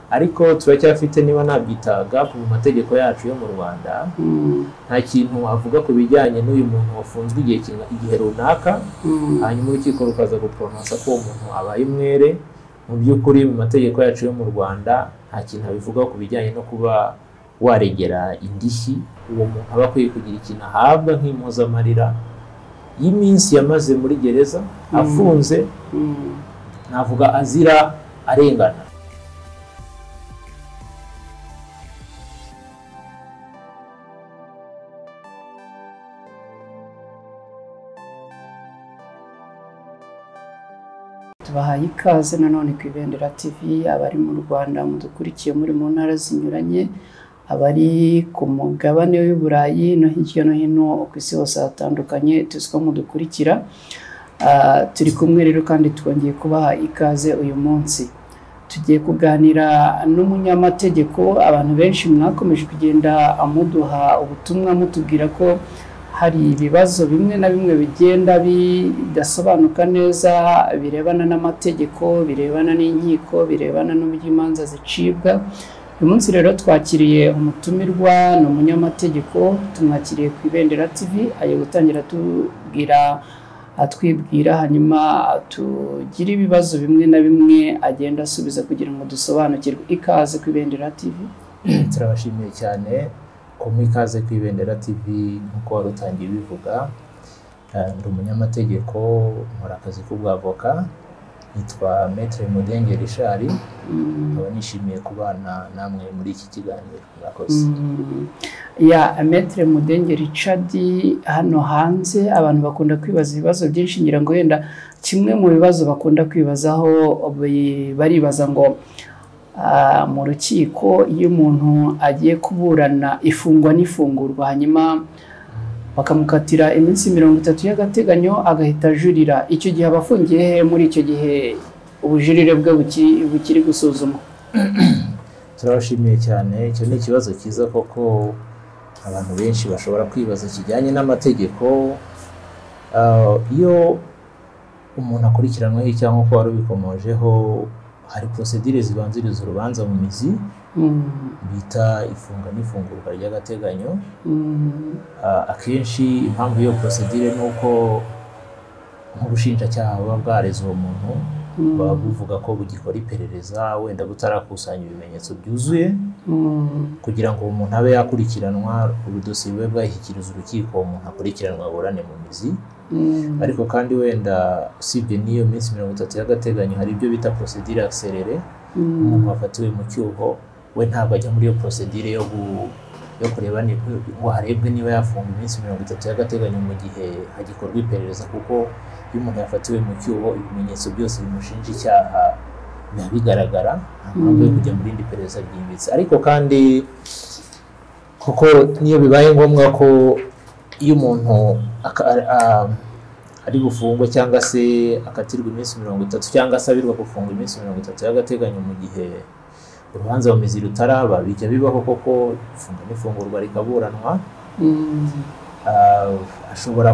ariko turacyafite niba nabyita gap mu mategeko yacu yo mu Rwanda. Nta kintu avuga ku bijyanye n'uyu muntu wafunzwe igihe runaka hanyuma urukiko rukaza guprononsa ko uwo muntu abaye umwere. Mu by'ukuri mu mategeko yacu yo mu Rwanda nta kintu abivuga ku bijyanye no kuba waregera indishyi. Uwo muntu aba akwiye kugira ikintu ahabwa nk'impozamarira y'iminsi yamaze muri gereza afunze, navuga azira arengana. Tubahaye ikaze nanone ku Ibendera TV, abari mu Rwanda mudukurikiye muri mu ntara zinyuranye, abari ku mugabane w'Uburayi no hirya no hino ku isi hose hatandukanye tuziko mudukurikira. Turi kumwe rero kandi twongeye kubaha ikaze uyu munsi. Tugiye kuganira n'umunyamategeko. Abantu benshi mwakomeje kugenda amuduha ubutumwa mutubwira ko hari ibibazo bimwe na bimwe bigenda bidasobanuka neza birebana n'amategeko, birebana n'inkiko, birebana n'uburyo zicibwa. Uyu munsi rero twakiriye umutumirwa n'umunyamategeko, tumwakiriye ku Ibendera TV, agiye gutangira atwibwira hanyuma tugira ibibazo bimwe na bimwe agenda asubiza kugira ngo dusobanukirwe. Ikaze ku Ibendera TV. Turabashimiye cyane kumwe ikaze ku Ibendera TV. Nkuko wari utangiye bivuga, ndi umunyamategeko, nkora akazi k'ubwavoka, nitwa Maître Mudenge Richard. Nkaba nishimiye kubana namwe muri iki kiganiro. Murakoze. Maître Mudenge Richard, hano hanze abantu bakunda kwibaza ibibazo byinshi, ngira ngo wenda kimwe mu bibazo bakunda kwibazaho baribaza ngo mu rukiko iyo umuntu agiye kuburana ifungwa n'ifungurwa hanyuma bakamukatira iminsi 30 y'agateganyo agahita ajurira, icyo gihe abafungiye muri icyo gihe ubujurire bwe bukiri gusuzumwa? Turabashimiye cyane. Icyo ni ikibazo cyiza koko abantu benshi bashobora kwibaza kijyanye n'amategeko. Iyo umuntu akurikiranweho cyangwa ko wari ubikomojeho, hari procedure zibanziriza urubanza mu mizi bita ifunga n'ifungurwa ry'agateganyo. Akenshi impamvu iyo procedure nuko nk'ubushinjacyaha buba bwareze uwo muntu, baba buvuga ko bugikora iperereza wenda butarakusanya ibimenyetso byuzuye kugira ngo umuntu abe yakurikiranwa, urudosiye rwe bwashyikiriza urukiko, umuntu akurikiranwa aburane mu mizi. Ariko kandi wenda usibye n'iyo minsi 30 y'agateganyo, hari ibyo bita procedure accélérée. Umuntu wafatiwe mu cyuho we ntabwo ajya muri iyo procedure yo kureba ngo harebwe niba yafunga iminsi 30 y'agateganyo mu gihe hagikorwa iperereza, kuko iyo umuntu yafatiwe mu cyuho ibimenyetso byose bimushinja icyaha biba bigaragara, nta mpamvu yo kujya muri indi perereza ryimbitse. Ariko kandi kuko niyo bibaye ngombwa ko iyo umuntu ari gufungwa cyangwa se akatirwa iminsi 30 cyangwa asabirwa gufungwa iminsi 30 y'agateganyo mu gihe urubanza mu mizi rutaraba, bijya bibaho koko ifunga n'ifungurwa rikaburanwa. Ashobora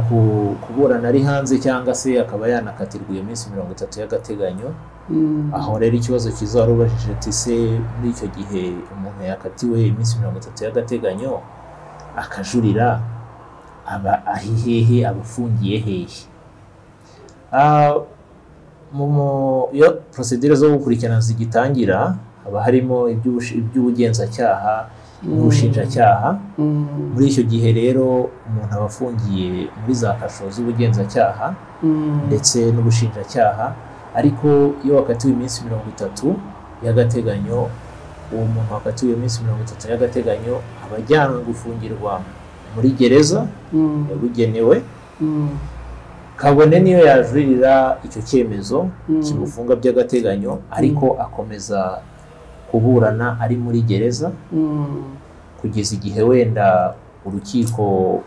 kuburana ari hanze cyangwa se akaba yanakatirwa iyo minsi 30 y'agateganyo. Aho rero ikibazo kiza wari ubajije ati se muri icyo gihe umuntu yakatiwe iminsi 30 y'agateganyo akajurira, aba ahihehe, abafungiye hehe? Iyo procedure zo gukurikirana zigitangira, haba harimo iby'ubugenzacyaha n'ubushinjacyaha. Muri icyo gihe rero umuntu aba afungiye muri za kasho z'ubugenzacyaha ndetse n'ubushinjacyaha. Ariko iyo wakatiwe iminsi 30 y'agateganyo, uwo muntu wakatiwe iminsi 30 y'agateganyo aba ajyanwe gufungirwa muri gereza yabugenewe, kabone niyo yajurira icyo cyemezo kimufunga by'agateganyo, ariko akomeza kuburana ari muri gereza kugeza igihe wenda urukiko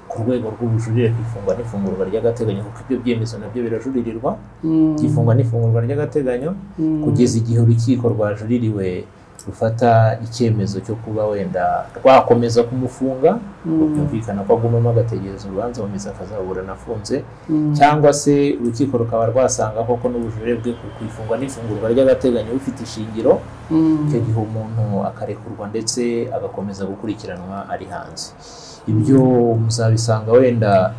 ku rwego rw'ubujurire kwifungwa n'ifungurwa ry'agateganyo, kuko ibyo byemezo nabyo birajuririrwa, kwifungwa n'ifungurwa ry'agateganyo kugeza igihe urukiko rwajuririwe rufata icyemezo cyo kuba wenda rwakomeza kumufunga byumvikana ko agumamo agategereza urubanza mu mizi akazaburana afunze cyangwa se urukiko rukaba rwasanga koko n'ubujurire bwe ku ifungwa n'ifungurwa ry'agateganyo bifite ishingiro icyo gihe umuntu akarekurwa ndetse agakomeza gukurikiranwa ari hanze. Ibyo muzabisanga wenda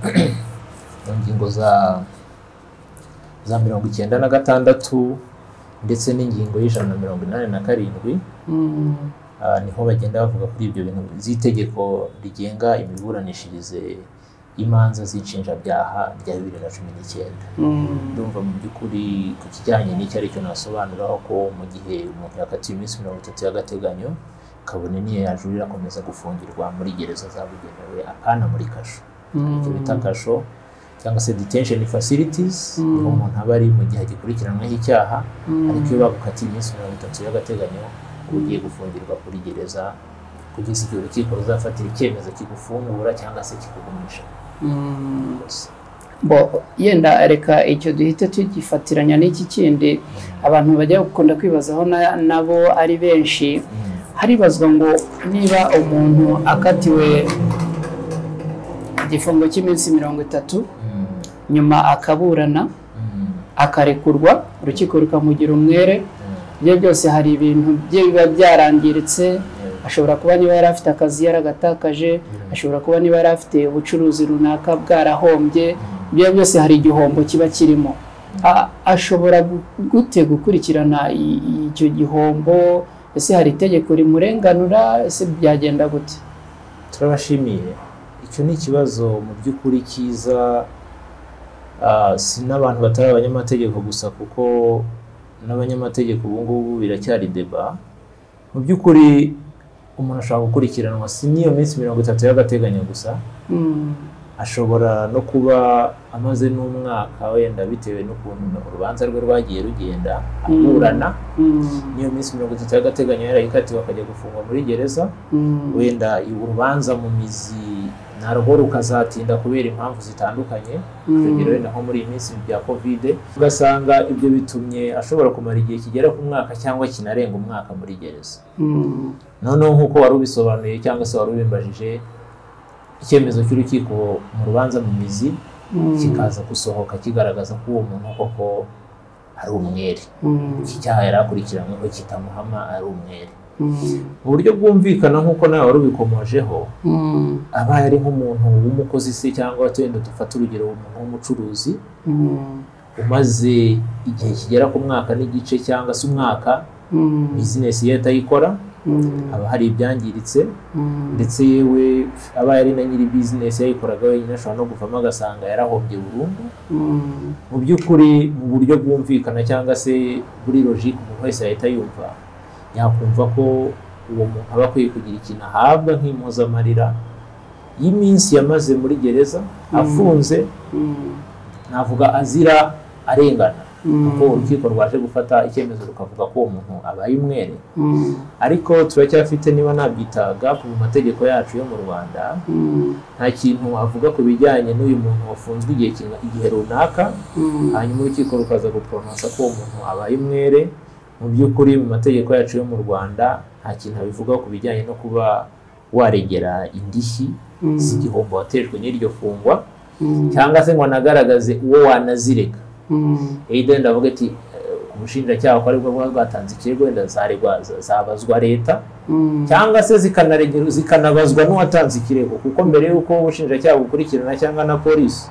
mu ngingo za 96 ndetse n'ingingo y'187 niho bagenda bavuga kuri ibyo bintu z'itegeko rigenga imiburanishirize imanza z'inshinjabyaha rya 2019. Ndumva mu by'ukuri ku kijyanye n'icyo aricyo nasobanuraho ko mu gihe umuntu yakatiwe iminsi 30 y'agateganyo kabone niyo yajurira akomeza gufungirwa muri gereza zabugenewe apana muri kasho. Icyo bita kasho cyangwa se detention facilities niho umuntu aba ari mu gihe agikurikiranwaho icyaha, ariko iyo bagukatiye iminsi 30 y'agateganyo ugiye gufungirwa kuri gereza kugeza igihe urukiko ruzafatira icyemezo kigufungura cyangwa se kikugumisha. Yenda reka icyo duhite tugifatiranya n'iki kindi abantu bajya gukunda kwibazaho nabo ari benshi. Haribazwa ngo niba umuntu akatiwe igifungo cy'iminsi 30 nyuma akaburana akarekurwa urukiko rukamugira umwere, ibyo byose hari ibintu bye biba byarangiritse. Ashobora kuba niba yari afite akazi yaragatakaje, ashobora kuba niba yari afite ubucuruzi runaka bwarahombye, ibyo byose hari igihombo kiba kirimo. Ashobora gute gukurikirana icyo gihombo? Ese hari itegeko rimurenganura? Ese byagenda gute? Turabashimiye. Icyo ni ikibazo mu by'ukuri cyiza, si n'abantu batari abanyamategeko gusa kuko n'abanyamategeko ubu ngubu biracyari deba. Mu by'ukuri umuntu ashobora gukurikiranwa si n'iyo minsi 30 y'agateganyo gusa, ashobora no kuba amaze n'umwaka wenda bitewe n'ukuntu urubanza rwe rwagiye rugenda aburana. Niyo minsi 30 y'agateganyo yarayikatiwe akajya gufungwa muri gereza, wenda urubanza mu mizi narwo rukazatinda kubera impamvu zitandukanye, urugero wenda nko muri iyi minsi bya covid, ugasanga ibyo bitumye ashobora kumara igihe kigera ku mwaka cyangwa kinarenga umwaka muri gereza. Noneho nk'uko wari ubisobanuye cyangwa se wari ubimbajije, icyemezo cy'urukiko mu rubanza mu mizi kikaza gusohoka kigaragaza ko uwo muntu koko ari umwere, iki cyaha yari akurikiranyweho kitamuhama ari umwere. Mu buryo bwumvikana nk'uko nawe wari ubikomojeho, abaye ari nk'umuntu w'umukozi se cyangwa twenda dufata urugero umuntu w'umucuruzi umaze igihe kigera ku mwaka n'igice cyangwa se umwaka business ye atayikora, haba hari ibyangiritse, ndetse yewe abaye ari na nyiri business yayikoraga wenyine ashobora no kuvamo agasanga yarahombye burundu. Mu by'ukuri mu buryo bwumvikana cyangwa se buri logique umuntu wese yahita yumva, yakumva ko uwo muntu aba akwiye kugira ikintu ahabwa nk'impozamarira y'iminsi yamaze muri gereza afunze, navuga azira arengana, kuko urukiko rwaje gufata icyemezo rukavuga ko uwo muntu abaye umwere. Ariko turacyafite niba nabyita gap mu mategeko yacu yo mu Rwanda, nta kintu avuga ku bijyanye n'uyu muntu wafunzwe igihe runaka hanyuma urukiko rukaza guprononsa ko uwo muntu abaye umwere. Mu by'ukuri mu mategeko yacu yo mu Rwanda nta kintu abivuga ku bijyanye no kuba waregera indishyi z'igihombo watejwe n'iryo fungwa, cyangwa se ngo anagaragaze uwo wanazirega. Either ndavuga ati ubushinjacyaha ko aribwo bwatanze ikirego wenda zabazwa leta, cyangwa se zikanabazwa n'uwatanze ikirego, kuko mbere y'uko ubushinjacyaha bukurikirana cyangwa na polisi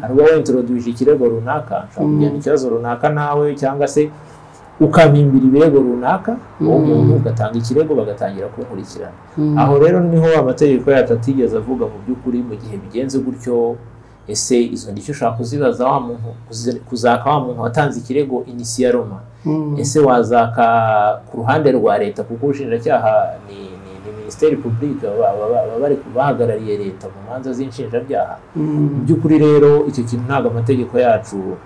hari uwo introduce ikirego runaka, ushobora kugena ikibazo runaka nawe cyangwa se ukampimbira ibirego runaka, uwo muntu ugatanga ikirego bagatangira kukurikirana. Aho rero niho amategeko yacu atigeze avuga mu by'ukuri mu gihe bigenze gutyo, ese izo ndishyi ushaka kuzibaza wa muntu kuzaka wa muntu watanze ikirego initialoma, ese wazaka ku ruhande rwa leta, kuko ubushinjacyaha ni Ministeri Publique bari bahagarariye leta mu manza z'inshinjabyaha. Mu by'ukuri rero icyo kintu ntabwo amategeko yacu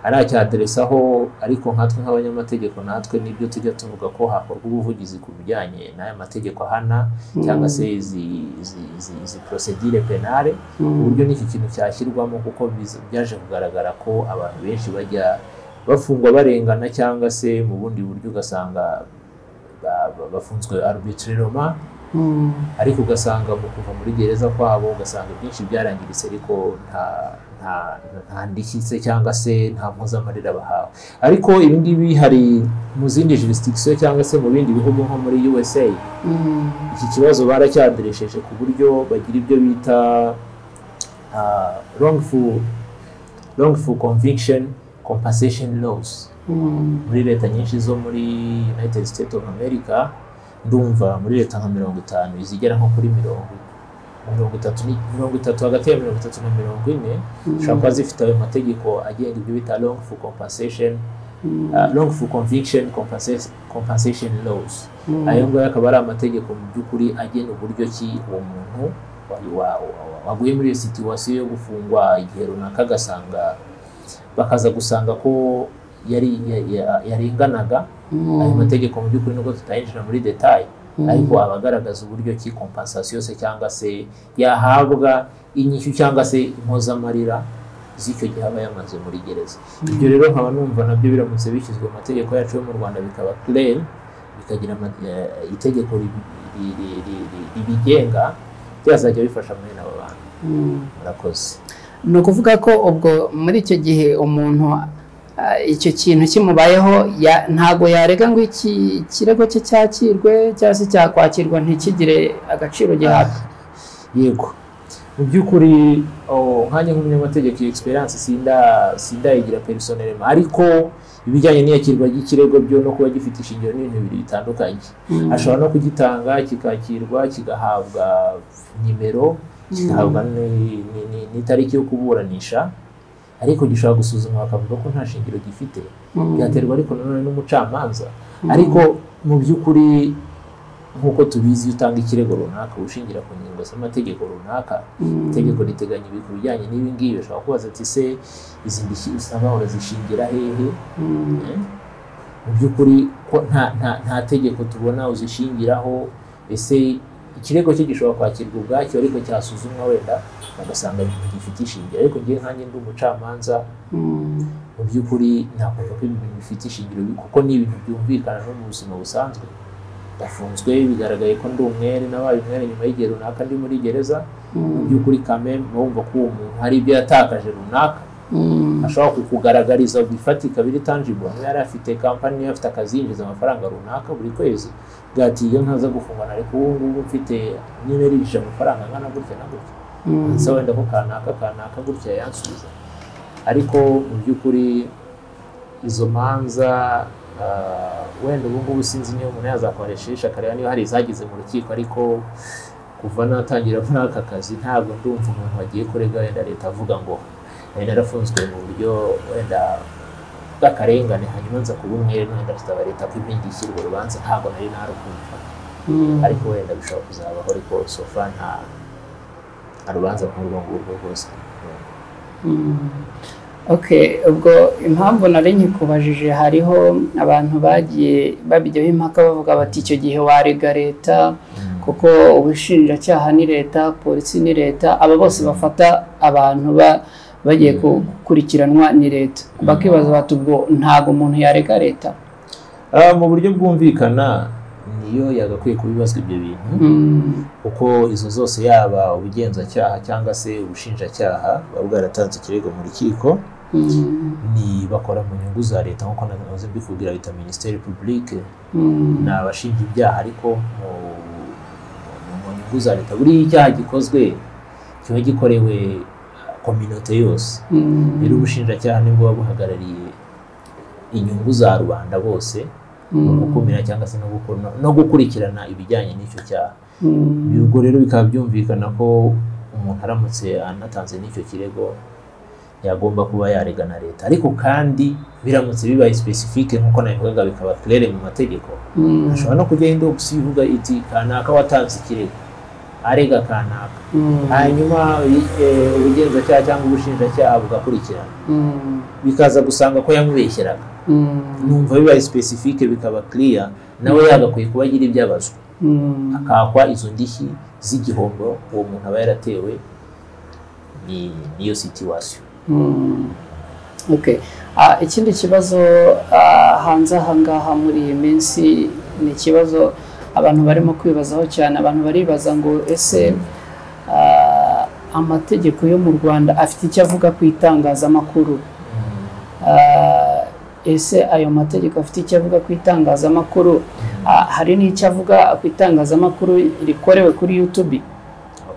aracyaderesaho, ariko nkatwe nk'abanyamategeko natwe nibyo tujya tuvuga ko hakorwa ubuvugizi ku bijyanye n'aya mategeko ahana cyangwa se izi procedure penale, uburyo n'iki kintu cyashyirwamo, kuko byaje kugaragara ko abantu benshi bajya bafungwa barengana cyangwa se mu bundi buryo ugasanga bafunzwe arbitrairement ariko ugasanga mu kuva muri gereza kwabo ugasanga byinshi byarangiritse ariko nta ndishyi cyangwa se nta mpuzamarira bahawe ariko ibi ngibi hari mu zindi jurisdiction cyangwa se mu bindi bihugu nko muri USA iki kibazo baracyaderesheje ku buryo bagira ibyo bita wrongful conviction compensation laws muri leta nyinshi zo muri United States of America ndumva muri leta nka 50 izigera nko kuri 30 hagati ya 30 na 40 ushobora zifite ayo mategeko agenga ibyo bita wrongful conviction compensation laws ayo ngayo akaba ari amategeko mu by'ukuri agena uburyo ki uwo muntu waguye muri iyo situation yo gufungwa igihe runaka agasanga bakaza gusanga ko yarenganaga ayo mategeko mu by'ukuri nubwo tutayinjira muri detail ariko abagaragaza uburyo ki compensation se cyangwa se yahabwa inyishyu cyangwa se impozamarira z'icyo gihe aba yamaze muri gereza ibyo rero nkaba numva nabyo biramutse bishyizwe mu mategeko yacu yo mu Rwanda bikaba clear bikagira itegeko ribigenga byazajya bifasha muri nabo bantu murakoze ni ukuvuga ko ubwo muri icyo gihe umuntu icyo kintu kimubayeho ntago yarega ngo iki kirego cye cyakirwe cyangwa se cyakwakirwa ntikigire agaciro gihabwa yego mu by'ukuri nkanye nk'umunyamategeko experience sindayigira personnellement ariko ibijyanye n'iyakirwa ry'ikirego byo no kuba gifite ishingiro n'ibintu bibiri bitandukanye ashobora no kugitanga kikakirwa kigahabwa nimero kigahabwa n'itariki yo kuburanisha ariko gishobora gusuzumwa bakavuga ko nta shingiro gifite byaterwa ariko nanone n'umucamanza ariko mu by'ukuri nk'uko tubizi utanga ikirego runaka ushingira ku ngingo z'amategeko runaka itegeko riteganya ibintu bijyanye n'ibi ngibi bashobora kubaza ati se izi ndishyi usaba urazishingira hehe mu by'ukuri ko nta tegeko tubona uzishingiraho ese ikirego cye gishobora kwakirwa ubwacyo ariko cyasuzumwa wenda bagasanga gifite ishingiro ariko ngiye nkanjye ndi umucamanza mu by'ukuri nakumva ko ibintu bifite ishingiro kuko ni ibintu byumvikana no mu buzima busanzwe ndafunzwe bigaragaye ko ndi umwere nabaye umwere nyuma y'igihe runaka ndi muri gereza mu by'ukuri kameme bumva ko uwo muntu hari ibyo yatakaje runaka ashobora kukugaragariza bifatika biri tangible niba yari afite kampani niba afite akazi yinjiza amafaranga runaka buri kwezi bwati iyo ntaza gufungana ariko ubu ngubu mfite nyine rinjije amafaranga angana gutya na gutya nsa wenda ko kanaka gutya yansubiza ariko mu by'ukuri izo manza wenda ubu ngubu sinzi niyo umuntu yazakoresha akareba niba hari izagize mu rukiko ariko kuva natangira muri aka kazi ntabwo ndumva umuntu wagiye kurega wenda leta avuga ngo narafunzwe mu buryo wenda bw'akarengane hanyuma nza kuba umwere wenda asaba leta ko ibindi ishyirwa urubanza ntabwo nari narukumva ariko wenda bishobora kuzabaho ariko sofa nta rubanza nk'urwo ngurwo rwose ubwo impamvu nari nkikubajije hariho abantu bagiye babijyaho impaka bavuga bati icyo gihe warega leta kuko ubushinjacyaha ni leta polisi ni leta aba bose bafata abantu bagiye gukurikiranwa ni leta bakibaza bati ubwo ntabwo umuntu yarega leta mu buryo bwumvikana niyo yagakwiye kubibazwa ibyo bintu kuko izo zose yaba ubugenzacyaha cyangwa se ubushinjacyaha baba bwaratanze ikirego mu rukiko ni bakora mu nyungu za leta nk'uko nazo mbikubwira bita Ministère Public ni abashinja ibyaha ariko mu nyungu za leta buri icyaha gikozwe kiba gikorewe kominote yose rero ubushinjacyaha nibwo buba buhagarariye inyungu za rubanda bose mu gukumira cyangwa se no gukurikirana ibijyanye n'icyo cyaha ubwo rero bikaba byumvikana ko umuntu aramutse anatanze n'icyo kirego yagomba kuba yarega na leta ariko kandi biramutse bibaye specifique nkuko nabivugaga bikaba clair mu mategeko ashobora no kujya indox ivuga iti kanaka watanze ikirego arega kanaka hanyuma ubugenzacyaha cyangwa ubushinjacyaha bugakurikirana bikaza gusanga ko yamubeshyeraga numva bibaye specifique bikaba clear nawe yagakwiye kuba agira ibyabazwa akakwa izo ndishyi z'igihombo uwo muntu aba yaratewe niyo situation. Ikindi kibazo hanze aha ngaha muri iyi minsi ni ikibazo abantu barimo kwibazaho cyane. Abantu baribaza ngo ese amategeko yo mu Rwanda afite icyo avuga ku itangazamakuru. Ese ayo mategeko afite icyo avuga ku itangazamakuru? Hari n'icyo avuga ku itangazamakuru rikorewe kuri YouTube.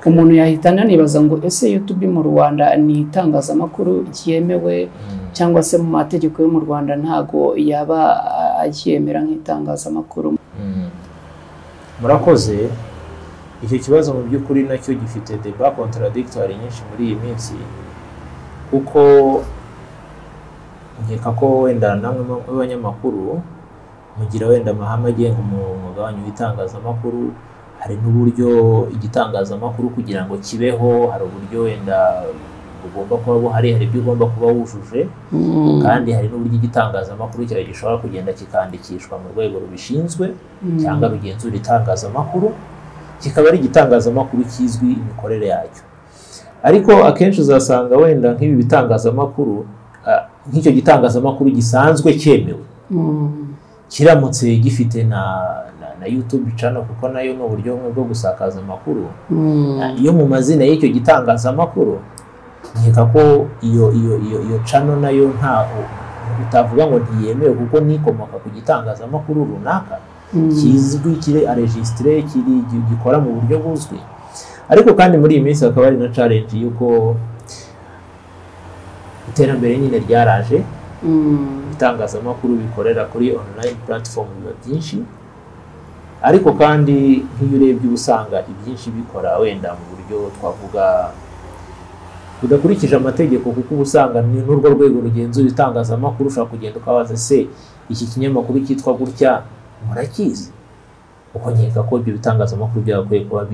Umuntu yahita ananibaza ngo ese YouTube mu Rwanda ni itangazamakuru ryemewe cyangwa se mu mategeko yo mu Rwanda ntago yaba aryemera nk'itangazamakuru? Murakoze. Icyo kibazo mu by'ukuri nacyo gifite débat contradictoire nyinshi muri iyi minsi, kuko nkeka ko wenda namwe b'abanyamakuru mugira wenda amahame agenga umwuga wanyu w'itangazamakuru. Hari n'uburyo igitangazamakuru kugira ngo kibeho, hari uburyo wenda bugomba kuba buhari, hari ibyo ugomba kuba wujuje, kandi hari n'uburyo igitangazamakuru cyawe gishobora kugenda kikandikishwa mu rwego rubishinzwe cyangwa rugenzura itangazamakuru, kikaba ari igitangazamakuru kizwi imikorere yacyo. Ariko akenshi uzasanga wenda nk'ibi bitangazamakuru, nk'icyo gitangazamakuru gisanzwe cyemewe, kiramutse gifite na YouTube channel, kuko nayo ni uburyo bumwe bwo gusakaza amakuru. Iyo mu mazina y'icyo gitangazamakuru, nkeka ko iyo channel nayo ntaho utavuga ngo ntiyemewe, kuko nikomoka ku gitangazamakuru runaka kizwi, kiri enregistré, gikora mu buryo buzwi. Ariko kandi muri iyi minsi hakaba hari na challenge yuko iterambere nyine ryaraje, itangazamakuru bikorera kuri online platform biba byinshi, ariko kandi nk'iyo urebye usanga ibyinshi bikora wenda mu buryo twavuga budakurikije amategeko, kuko usanga ni n'urwo rwego rugenzura itangazamakuru. Ushobora kugenda ukabaza se iki kinyamakuru cyitwa gutya murakizi? Uko nkeka ko ibyo bitangazamakuru byakwiye kuba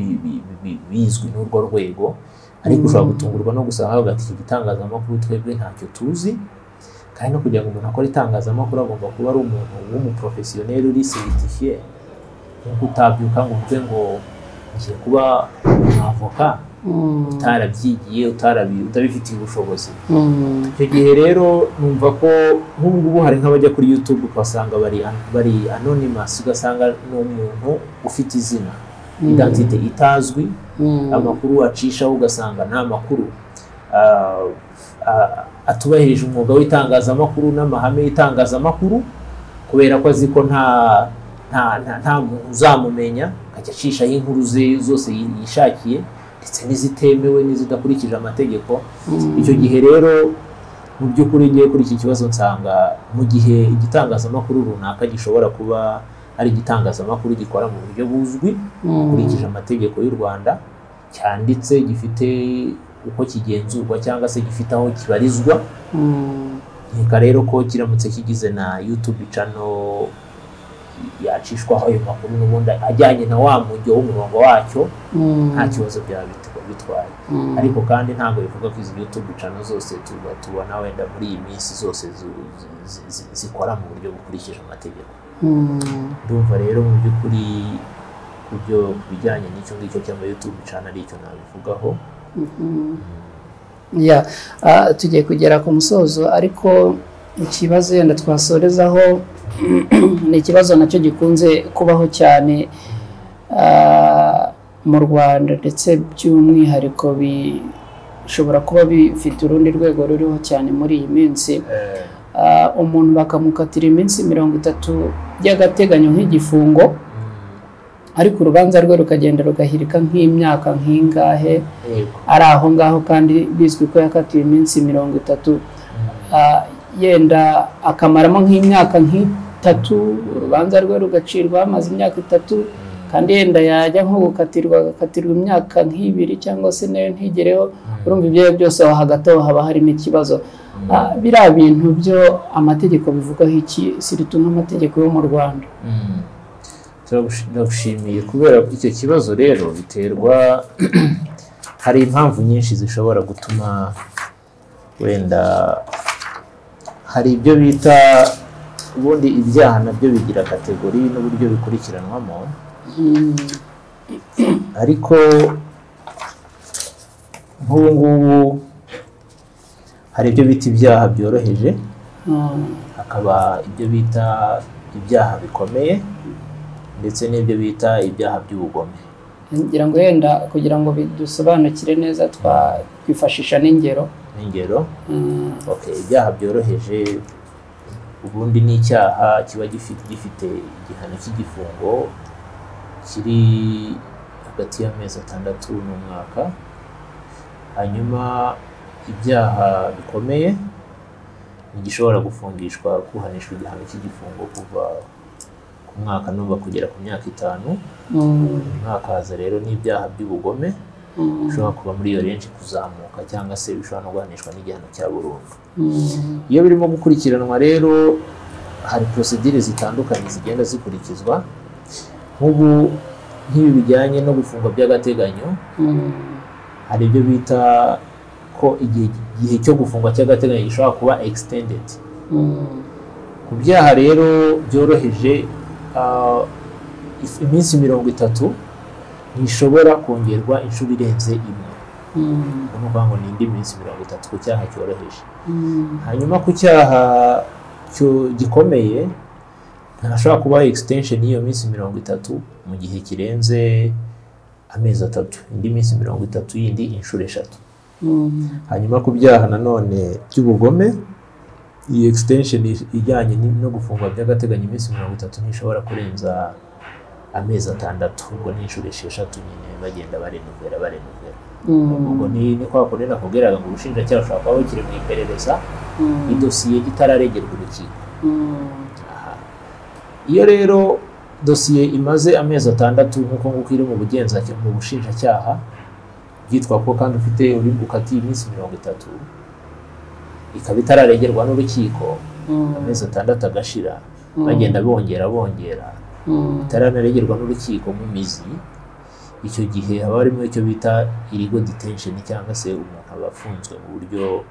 bizwi n'urwo rwego, ariko ushobora gutungurwa no gusanga hagati iki gitangazamakuru twebwe ntacyo tuzi. Kandi no kugira ngo umuntu akore itangazamakuru agomba kuba ari umuntu w'umuprofessionnel uri certifié, nkuko utabyuka ngo uvuge ngo ngiye kuba umwavoka utarabyigiye, utabifitiye ubushobozi. Icyo gihe rero numva ko nk'ubu ngubu hari nk'abajya kuri YouTube ukasanga bari anonymous, ugasanga n'umuntu ufite izina, identité itazwi, amakuru acishaho ugasanga nta makuru atubahirije umwuga w'itangazamakuru n'amahame y'itangazamakuru, kubera ko azi ko nta muntu uzamumenya, akajya acishaho inkuru ze zose yishakiye, ndetse n'izitemewe n'izidakurikije amategeko. Icyo gihe rero mu by'ukuri ngiye kuri iki kibazo nsanga mu gihe igitangazamakuru runaka gishobora kuba ari igitangazamakuru gikora mu buryo buzwi ukurikije amategeko y'u Rwanda, cyanditse, gifite uko kigenzurwa cyangwa se gifite aho kibarizwa, nkeka rero ko kiramutse kigize na YouTube channel yacishwaho ayo makuru n'ubundi ajyanye na wa mujyo w'umurongo wacyo, nta kibazo byaba bitwaye. Ariko kandi ntabwo bivuga ko izi YouTube channel zose tubona wenda muri iyi minsi zose zikora mu buryo bukurikije amategeko. Ndumva rero mu by'ukuri kubyo bijyanye n'icyo ngicyo cy'ama YouTube channel ari icyo nabivugaho. Tugiye kugera ku musozo, ariko ikibazo yenda twasorezaho ni ikibazo nacyo gikunze kubaho cyane mu Rwanda, ndetse by'umwihariko bishobora kuba bifite urundi rwego ruriho cyane muri iyi minsi. Umuntu bakamukatira iminsi 30 by'agateganyo nk'igifungo, ariko urubanza rwe rukagenda rugahirika nk'imyaka nk'ingahe ari aho ngaho, kandi bizwi ko yakatiwe iminsi 30, yenda akamaramo nk'imyaka nk'itatu, urubanza rwe rugacirwa amaze imyaka 3, kandi yenda yajya nko gukatirwa imyaka nk'ibiri cyangwa se nayo ntigereho. Urumva ibyo byose aho hagati aho haba harimo ikibazo. Biriya bintu byo amategeko bivugaho iki, siritu nk'amategeko yo mu Rwanda? Ndagushimiye. Kubera icyo kibazo rero biterwa, hari impamvu nyinshi zishobora gutuma wenda hari ibyo bita ubundi ibyaha nabyo bigira kategori n'uburyo bikurikiranwamo, ariko nk'ubu ngubu hari ibyo bita ibyaha byoroheje, hakaba ibyo bita ibyaha bikomeye. ndetse n'ibyo bita ibyaha by'ubugome. ngira ngo yenda kugira ngo bidusobanukire neza twifashisha n'ingero. Okay, ibyaha byoroheje ubundi ni icyaha kiba gifite igihano cy'igifungo kiri hagati y'amezi 6 n'umwaka. Hanyuma ibyaha bikomeye gishobora gufungishwa kuhanishwa igihano cy'igifungo kuva ku mwaka numva kugera ku myaka 5. Umwaka haza rero n'ibyaha by'ubugome bishobora kuba muri iyo range kuzamuka cyangwa se bishobora no guhanishwa n'igihano cya burundu. Iyo birimo gukurikiranwa rero hari procedure zitandukanye zigenda zikurikizwa, nk'ubu nk'ibi bijyanye no gufungwa by'agateganyo. Hari ibyo bita ko igihe cyo gufungwa cy'agateganyo gishobora kuba extended. Ku byaha rero byoroheje iminsi 30 ntishobora kongerwa inshuro irenze imwe. Ni ukuvuga ngo ni indi minsi 30 ku cyaha cyoroheje. Hanyuma ku cyaha cyo gikomeye ntashobora kuba extension y'iyo minsi 30 mu gihe kirenze amezi 3, indi minsi 30 yindi inshuro 3. Hanyuma ku byaha nanone by'ubugome iyi extension ijyanye no gufungwa by'agateganyo iminsi 30 ntishobora kurenza amezi 6, ubwo ni inshuro 6 nyine bagenda barenuvera. Ubwo ni kwa kunena kugeraga ngo ubushinjacyaha ushaka kuba bukiri mu iperereza idosiye itararegerwa urukiko. Iyo rero dosiye imaze amezi 6 nk'uko nguko iri mu bugenzacyaha mu bushinjacyaha byitwa ko kandi ufite uri gukatiye iminsi 30 ikaba itararegerwa n'urukiko, amezi 6 agashira bagenda bongera itaranaregerwa n'urukiko mu mizi. Icyo gihe haba harimo icyo bita illegal detention cyangwa se umuntu aba afunzwe mu buryo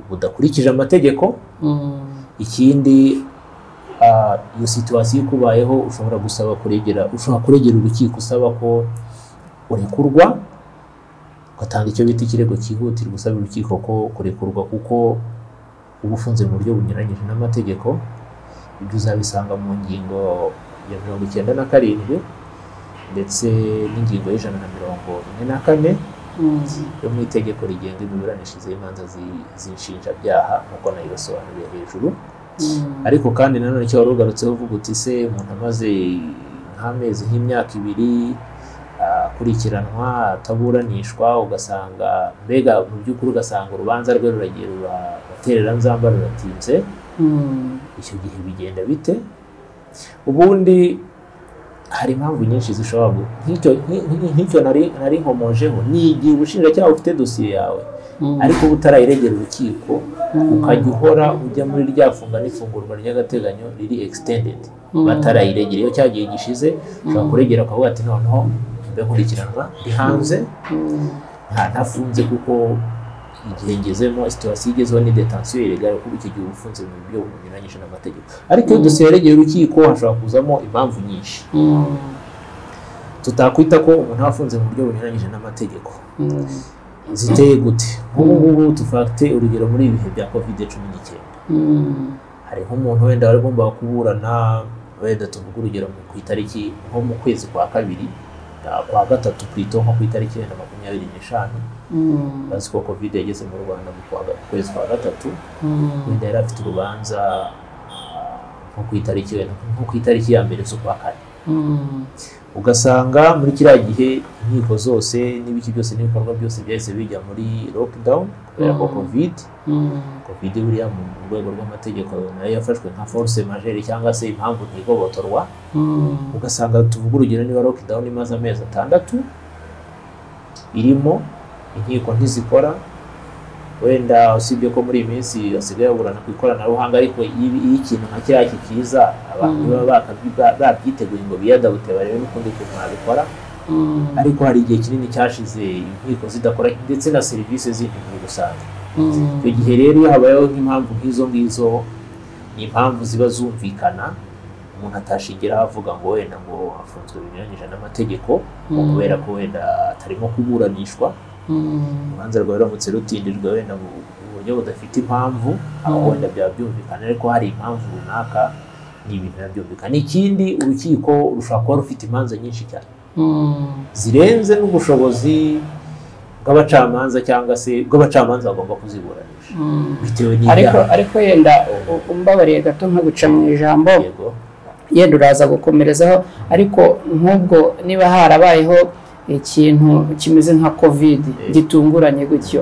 budakurikije amategeko. Ikindi iyo situation ikubayeho ushobora gusaba kuregera urukiko usaba ko urekurwa, ugatanga icyo bita ikirego cyihutirwa usaba urukiko ko kurekurwa kuko uba ufunze mu buryo bunyuranyije n'amategeko. Ibyo uzabisanga mu ngingo ya 97 ndetse n'ingingo y'144 yo mu itegeko rigenga imiburanishirize y'imanza z'inshinjabyaha nk'uko nayo yasobanuriye hejuru. Ariko kandi nanone cyo warugarutseho uvuga uti se umuntu amaze nk'amezi nk'imyaka 2 akurikiranwa ataburanishwa, ugasanga mbega mu by'ukuri ugasanga urubanza rwe ruragiye ruraterera nzamba ruratinze, icyo gihe bigenda bite? Ubundi hari impamvu nyinshi zishobora nk'icyo nari nkomojeho ni igihe ubushinjacyaha ufite dosiye yawe ariko butarayiregera urukiko ukajya uhora ujya muri rya funga n'ifungurwa ry'agateganyo riri extended batarayiregera. Iyo cyagiye gishize ushobora kuregera ukavuga ati noneho mbe nkurikiranwa ndi hanze ntafunze kuko igihe ngezemo situation igezeho ni detention ilegale kuko icyo gihe ufunze mu buryo bunyuranyije n'amategeko. Ariko iyo dosiye yaregeye urukiko hashobora kuzamo impamvu nyinshi tutakwita ko umuntu afunze mu buryo bunyuranyije n'amategeko. Ziteye gute? Nk'ubu tufate urugero muri ibihe bya COVID-19 hari nk'umuntu wenda wari agomba kuburana wenda tuvuga urugero ku itariki nko mu kwezi kwa 2 kwa 3 kwito nko ku itariki 25 bazi ko COVID yageze mu Rwanda mu kwezi kwa 3 wenda yari afite urubanza nko ku itariki ya mbere z'ukwa 4. Ugasanga muri kiriya gihe inkiko zose n'ibiki byose n'ibikorwa byose byahise bijya muri lockdown kubera ko COVID buriya mu rwego rw'amategeko nayo yafashwe nka force majeure cyangwa se impamvu ntigobotorwa. Ugasanga tuvuga urugero niba lockdown imaze amezi 6 irimo inkiko ntizikora, wenda usibye ko muri iyi minsi basigaye baburana ku ikoranabuhanga, ariko iyo ikintu nka kiriya kikiza abantu baba babyiteguye ngo biyadabute barebe n'ukundi kuntu babikora. Ariko hari igihe kinini cyashize inkiko zidakora ndetse na serivisi zindi muri rusange. Icyo gihe rero iyo habayeho nk'impamvu nk'izo ni impamvu ziba zumvikana umuntu atashingiraho avuga ngo wenda ngo afunzwe binyuranyije n'amategeko kubera ko wenda atarimo kuburanishwa. Urubanza rwawe ruramutse rutindijwe wenda mu buryo budafite impamvu aho wenda byaba byumvikana, ariko hari impamvu runaka ni ibintu byumvikana. Ikindi urukiko rushobora kuba rufite imanza nyinshi cyane zirenze n'ubushobozi bw'abacamanza cyangwa se bw'abacamanza bagomba kuziburanisha bitewe n'ibyaha. Ariko yenda umbabariye gato nka guca mu ijambo yenda uraza gukomerezaho, ariko nk'ubwo niba harabayeho ikintu kimeze nka covid gitunguranye gutyo,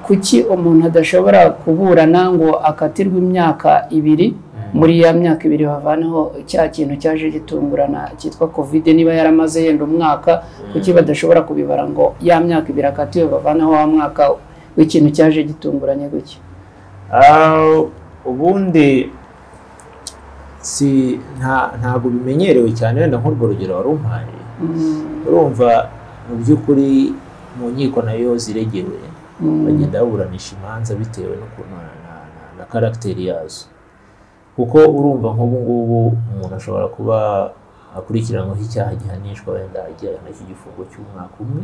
kuki umuntu adashobora kuburana ngo akatirwe imyaka 2 muri ya myaka 2 bavanaho cya kintu cyaje gitungurana cyitwa covid? Niba yaramaze yenda umwaka, kuki badashobora kubibara ngo ya myaka 2 akatiwe bavanaho wa mwaka w'ikintu cyaje gitunguranye gutyo? Ubundi ntabwo bimenyerewe cyane, wenda nk'urwo rugero wari umpaye. Urumva mu by'ukuri mu nkiko nayo ziregewe bagenda baburanisha imanza bitewe n'ukuntu na karagiteri yazo, kuko urumva nk'ubu ngubu umuntu ashobora kuba akurikiranyweho icyaha gihanishwa wenda igihano cy'igifungo cy'umwaka umwe,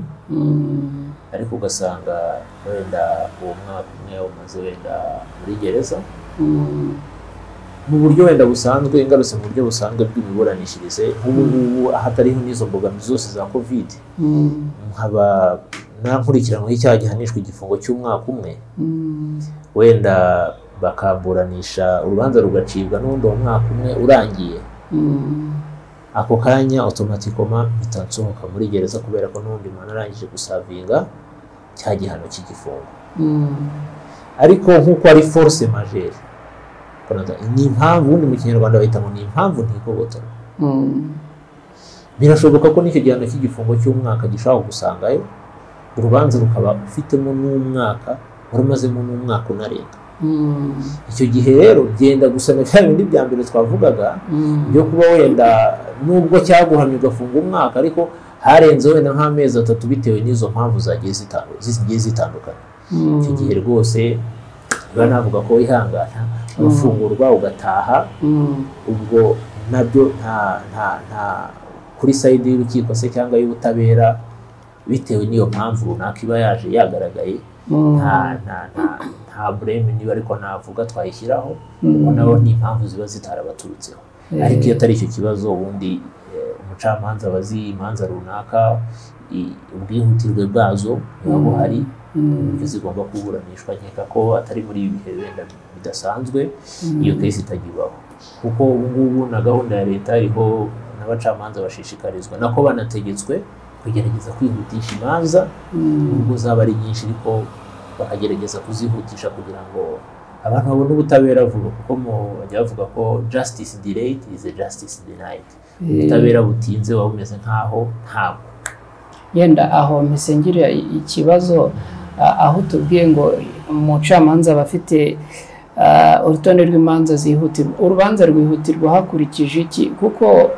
ariko ugasanga wenda uwo mwaka umwe umaze wenda muri gereza mu buryo wenda busanzwe, ingarutse mu buryo busanzwe bw'imiburanishirize. nk'ubu ngubu ahatariho n'izo mbogamizi zose za covid, nkaba nakurikiranyweho icyaha gihanishwa igifungo cy'umwaka umwe, wenda bakamburanisha urubanza rugacibwa n'undi uwo mwaka umwe urangiye, ako kanya automatikoma mpita nsohoka muri gereza kubera ko n'undi muntu arangije gusavinga cya gihano cy'igifungo. Ariko nk'uko ari force majeure, ni impamvu, ubundi mu Kinyarwanda bahita ngo ni impamvu ntigobotora. Birashoboka ko n'icyo gihano cy'igifungo cy'umwaka gishobora gusangayo urubanza rukaba ufitemo n'umwaka warumazemo n'umwaka unarenga. Icyo gihe rero genda gusana bya bindi bya mbere twavugaga byo kuba wenda nubwo cyaguhamye ugafunga umwaka, ariko harenze wenda nk'amezi 3 bitewe n'izo mpamvu zagiye zitandukanye. Icyo gihe rwose navuga ko wihangana ugafungurwa ugataha. Ubwo nabyo nta kuri side y'urukiko se cyangwa y'ubutabera, bitewe n'iyo mpamvu runaka iba yaje yagaragaye, nta blame niba ariko navuga twayishyiraho, kuko nabo ni impamvu ziba zitarabaturutseho. Ariko iyo atari icyo kibazo, ubundi umucamanza abazi imanza runaka ubwihutirwe bwazo buba buhari, uburyo zigomba kuburanishwa. Nkeka ko atari muri ibi bihe wenda bidasanzwe iyo case itagibaho, kuko ubu ngubu na gahunda ya leta iriho n'abacamanza bashishikarizwa nako banategetswe kugerageza kwihutisha imanza nubwo zaba ari nyinshi, ariko bakagerageza kuzihutisha kugira ngo abantu babone ubutabera vuba, kuko bajya bavuga ko justice delayed is a justice denied. Ubutabera butinze waba umeze nkaho ntabwo. Yenda aho misengire ikibazo, aho tubwiye ngo umucamanza bafite urutonde rw'imanza zihutirwa, urubanza rwihutirwa hakurikije iki? Kuko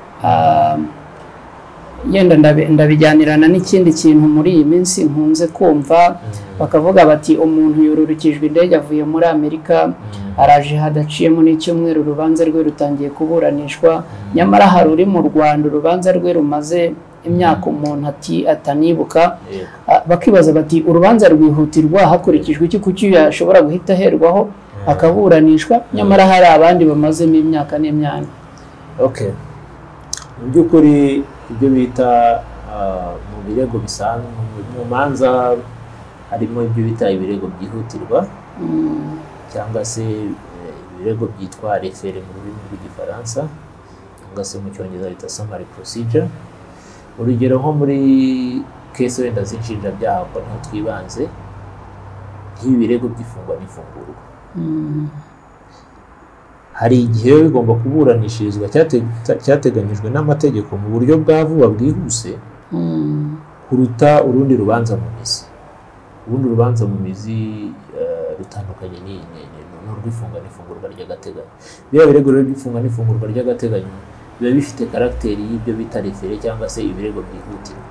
yenda ndabijyanirana n'ikindi kintu muri iyi minsi nkunze kumva, bakavuga bati umuntu yororukijwe indege avuye muri Amerika, araje hadaciyemo n'icyumweru urubanza rwe rutangiye kuburanishwa, nyamara hari uri mu Rwanda urubanza rwe rumaze imyaka umuntu atanibuka. Bakibaza bati urubanza rwihutirwa hakurikijwe iki? Kuki yashobora guhita aherwaho akaburanishwa, nyamara hari abandi bamazemo imyaka n'imyanya? Okay, mu by'ukuri ibyo bita mu birego bisanzwe mu manza harimo ibyo bita ibirego byihutirwa cyangwa se ibirego byitwa refere mu rurimi rw'igifaransa, cyangwa se mu cyongereza bita summary procedure. Urugero nko muri case wenda z'inshinjabyaha ko niho twibanze, nk'ibi birego by'ifungwa n'ifungurwa, hari igihe bigomba kuburanishirizwa cyateganyijwe n'amategeko mu buryo bwa vuba bwihuse kuruta urundi rubanza mu mizi. Urundi rubanza mu mizi rutandukanye n'urw'ifunga n'ifungurwa ry'agateganyo. Biriya birego rero by'ifunga n'ifungurwa ry'agateganyo biba bifite karagiteri y'ibyo bita refere cyangwa se ibirego byihutirwa.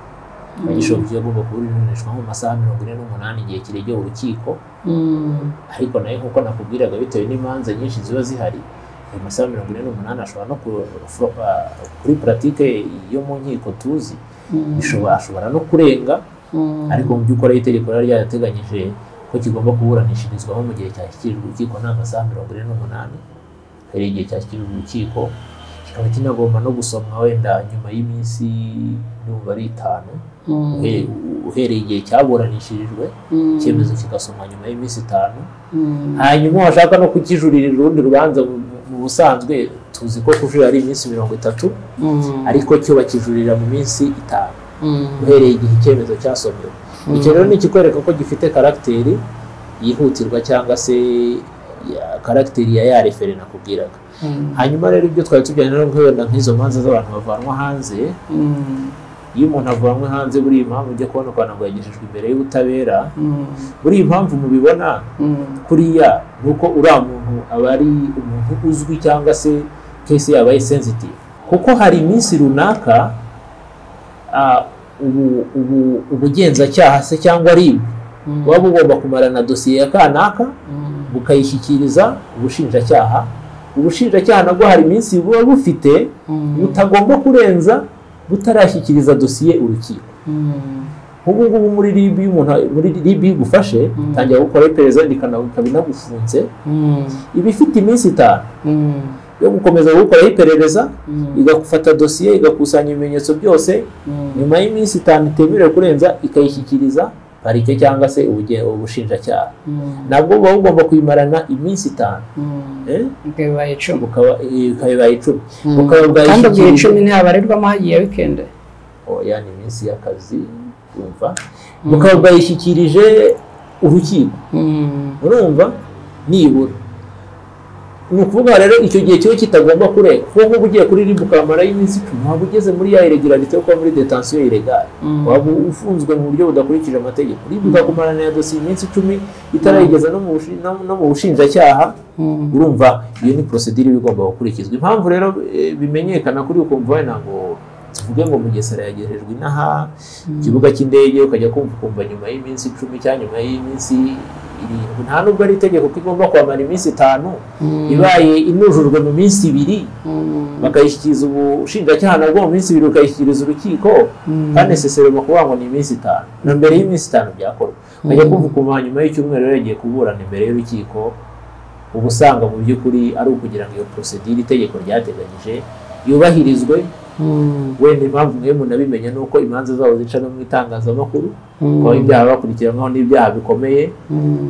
Abanyeshuri bagomba kuburanishwa mu masaha 48 igihe kiregeye urukiko, ariko nayo nk'uko nakubwiraga bitewe n'imanza nyinshi ziba zihari, ayo masaha 48 ashobora no kuri pratique yo mu nkiko tuzi ashobora no kurenga, ariko mu by'ukuri itegeko ryateganyije ko kigomba kuburanishirizwaho mu gihe cyashyikirijwe urukiko nta masaha 48. hari igihe cyashyikirijwe urukiko kikaba kinagomba no gusomwa wenda nyuma y'iminsi n'ubu ari 5 uhereye igihe cyaburanishirijwe icyemezo kigasomwa nyuma y'iminsi 5 hanyuma washaka no kukijuririra urundi rubanza mu busanzwe tuzi ko kujurira ari iminsi 30 ariko cyo bakijurira mu minsi 5 uhereye igihe icyemezo cyasomwe. Icyo rero ni ikikwereka ko gifite karagiteri yihutirwa cyangwa se karagiteri ya refere nakubwiraga. Hanyuma rero ibyo twari tujyanye no wenda nk'izo manza z'abantu bavanwa hanze, iyo umuntu avanwe hanze buri impamvu ujya kubona kwa ngo yagejejwe imbere y'ubutabera, buri impamvu mubibona kuriya nuko uriya muntu aba ari umuntu uzwi cyangwa se case yabaye sensitive, kuko hari iminsi runaka ubugenzacyaha se cyangwa RIB buba bugomba kumarana dosiye ya kanaka bukayishyikiriza ubushinjacyaha nabwo hari iminsi buba bufite butagomba kurenza butarashyikiriza dosiye urukiko. Nk'ubu ngubu muri RIB muri RIB gufashe tangira gukora iperereza ikabinagufunze iba ifite iminsi 5 yo gukomeza gukora iperereza, igafata dosiye igakusanya ibimenyetso byose, nyuma y'iminsi 5 itemerewe kurenza ikayishyikiriza parike cyangwa se ubushinjacyaha. Nabwo buba bugomba kuyimarana iminsi 5 ikabaye 10 kandi ubwo 10 ntihabarirwamo hagiye weekend. Oya, ni iminsi y'akazi umva, bukaba bwayishyikirije urukiko urumva nibura. Ni ukuvuga rero icyo gihe cyo kitagomba kurenga, kuko nk'ubu ugiye kuri RIB ukamara y'iminsi 10 waba ugeze muri ya irregularité yo kuba muri detention illégale, waba ufunzwe mu buryo budakurikije amategeko. RIB ukakumarana ya dosiye iminsi 10 itarayigeza no mu bushinjacyaha, urumva iyo ni procedure igomba gukurikizwa. Impamvu rero bimenyekana kuri ukumva wenda ngo tuvuge ngo Mugesera yagejejwe inaha ikibuga cy'indege, ukajya kumva nyuma y'iminsi 10 cyangwa nyuma y'iminsi 7, nta nubwo ari itegeko ko igomba kwamara iminsi 5, ibaye inujurwe mu minsi 2 bakayishyikiriza ubushinjacyaha nabwo mu minsi 2 ukayishyikiriza urukiko, kandi necessairement kuvuga ngo ni iminsi 5 na mbere y'iminsi 5 byakorwa. Ukajya kumva nyuma y'icyumweru rero yagiye kuburana imbere y'urukiko, ubusanga mu by'ukuri ari ukugira ngo iyo procedure itegeko ryateganyije yubahirizwe. Wenda impamvu mwe munabimenya nuko imanza zabo zica no mu itangazamakuru, ko ibyaha bakurikiranwaho n'ibyaha bikomeye,